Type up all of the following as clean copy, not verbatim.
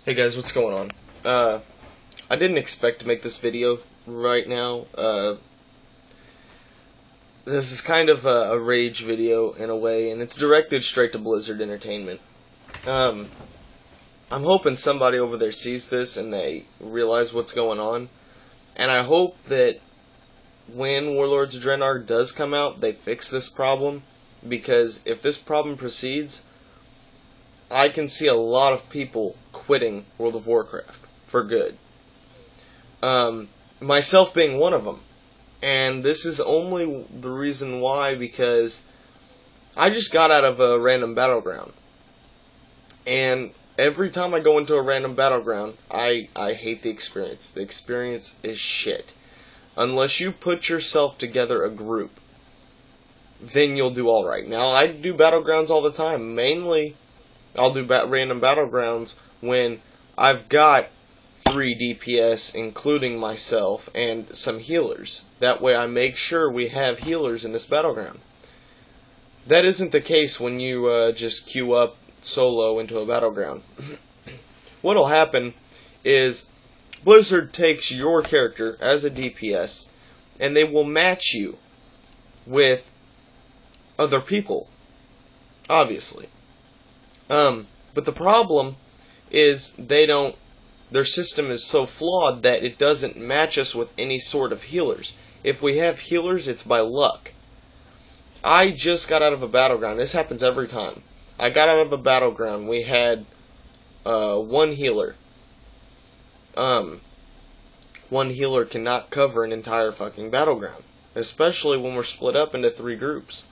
Hey guys, what's going on? I didn't expect to make this video right now. This is kind of a rage video in a way, and it's directed straight to Blizzard Entertainment. I'm hoping somebody over there sees this and they realize what's going on, and I hope that when Warlords of Draenor does come out, they fix this problem, because if this problem proceeds, I can see a lot of people quitting World of Warcraft for good. Myself being one of them. And this is only the reason why, because I just got out of a random battleground. And every time I go into a random battleground, I hate the experience. The experience is shit. Unless you put yourself together a group, then you'll do alright. Now, I do battlegrounds all the time. Mainly, I'll do random battlegrounds when I've got 3 DPS, including myself, and some healers. That way I make sure we have healers in this battleground. That isn't the case when you just queue up solo into a battleground. What'll happen is Blizzard takes your character as a DPS, and they will match you with other people, obviously. But the problem is their system is so flawed that it doesn't match us with any sort of healers. If we have healers, it's by luck. I just got out of a battleground. This happens every time. I got out of a battleground. We had one healer. One healer cannot cover an entire fucking battleground, especially when we're split up into 3 groups.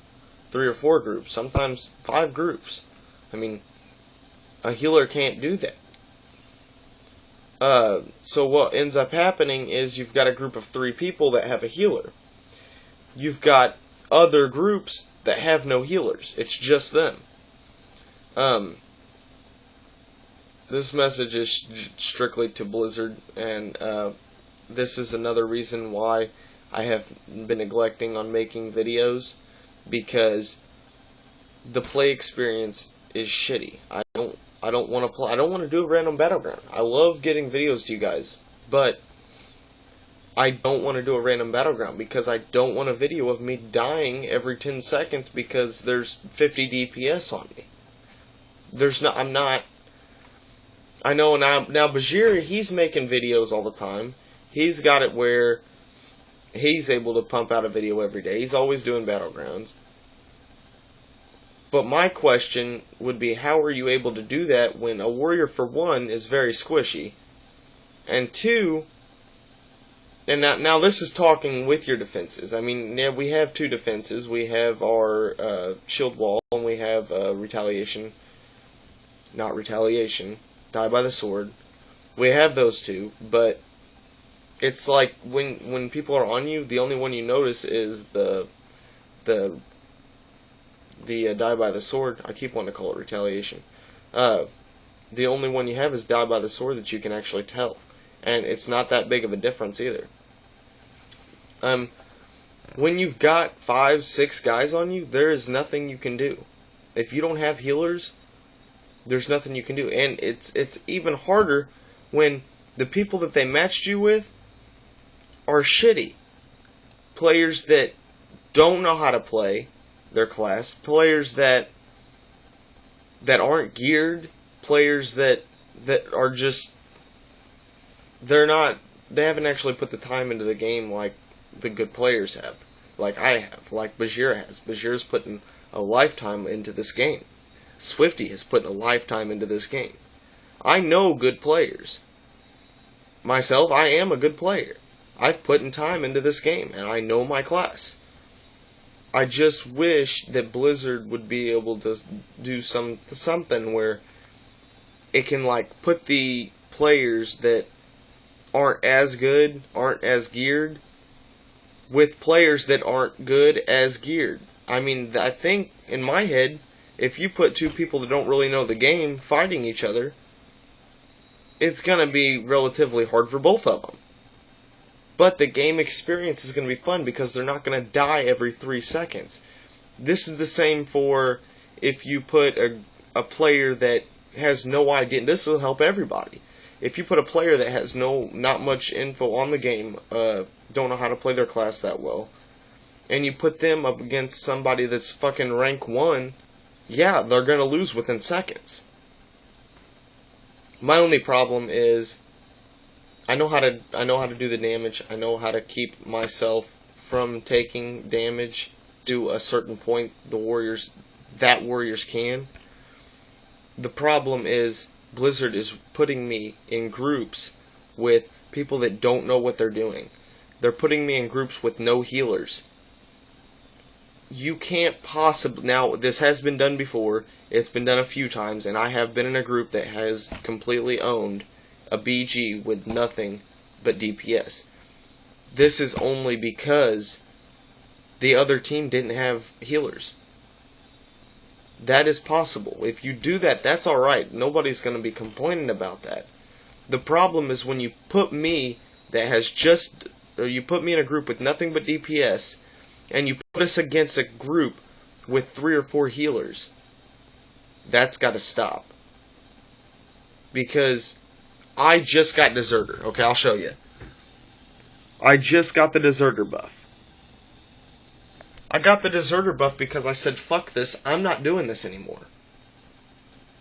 3 or 4 groups, sometimes 5 groups. I mean, a healer can't do that. So what ends up happening is you've got a group of 3 people that have a healer. You've got other groups that have no healers. It's just them. This message is strictly to Blizzard, and this is another reason why I have been neglecting on making videos, because the play experience is shitty. I don't want to play. I don't want to do a random battleground. I love getting videos to you guys, but I don't want to do a random battleground because I don't want a video of me dying every 10 seconds because there's 50 DPS on me. I'm not. I know now Bajir, he's making videos all the time. He's got it where he's able to pump out a video every day. He's always doing battlegrounds. But my question would be, how are you able to do that when a warrior, for one, is very squishy, and 2, and now this is talking with your defenses. I mean, yeah, we have 2 defenses. We have our shield wall, and we have retaliation. Not retaliation. Die by the sword. We have those 2, but it's like when people are on you, the only one you notice is the die by the sword. I keep wanting to call it retaliation. The only one you have is die by the sword that you can actually tell, and it's not that big of a difference either. When you've got 5, 6 guys on you, there is nothing you can do. If you don't have healers, there's nothing you can do, and it's even harder when the people that they matched you with are shitty players that don't know how to play their class, players that aren't geared, players that are just, they haven't actually put the time into the game like the good players have, like I have, like Bajir has. Bajir's putting a lifetime into this game. Swifty has put a lifetime into this game. I know good players. Myself, I am a good player. I've put in time into this game, and I know my class. I just wish that Blizzard would be able to do something where it can, like, put the players that aren't as good, aren't as geared, with players that aren't good as geared. I mean, I think, in my head, if you put 2 people that don't really know the game fighting each other, it's going to be relatively hard for both of them. But the game experience is going to be fun because they're not going to die every 3 seconds. This is the same for if you put a player that has no idea, and this will help everybody. If you put a player that has not much info on the game, don't know how to play their class that well, and you put them up against somebody that's fucking rank 1, yeah, they're gonna lose within seconds. My only problem is I know how to do the damage. I know how to keep myself from taking damage to a certain point. Warriors can. The problem is Blizzard is putting me in groups with people that don't know what they're doing. They're putting me in groups with no healers. You can't possibly... Now, this has been done before. It's been done a few times, and I have been in a group that has completely owned a BG with nothing but DPS. This is only because the other team didn't have healers. That is possible. If you do that, that's alright. Nobody's going to be complaining about that. The problem is when you put me you put me in a group with nothing but DPS, and you put us against a group with 3 or 4 healers. That's got to stop. Because I just got Deserter. Okay, I'll show you. I just got the Deserter buff. I got the Deserter buff because I said, fuck this, I'm not doing this anymore.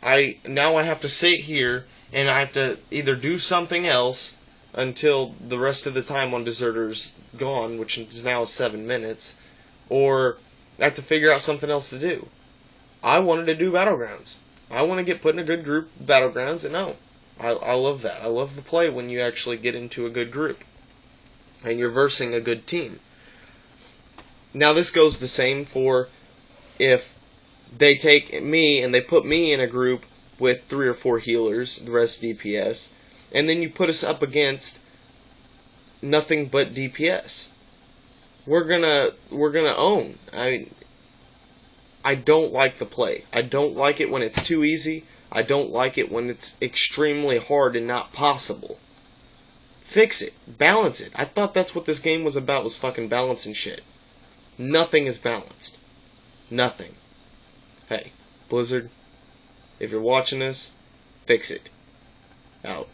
Now I have to sit here and I have to either do something else until the rest of the time on Deserter's gone, which is now 7 minutes, or I have to figure out something else to do. I wanted to do Battlegrounds. I want to get put in a good group of Battlegrounds, and no. I love that. I love the play when you actually get into a good group and you're versing a good team. Now this goes the same for if they take me and they put me in a group with 3 or 4 healers, the rest DPS, and then you put us up against nothing but DPS. We're gonna own. I don't like the play. I don't like it when it's too easy. I don't like it when it's extremely hard and not possible. Fix it. Balance it. I thought that's what this game was about, was fucking balancing shit. Nothing is balanced. Nothing. Hey, Blizzard, if you're watching this, fix it. Out.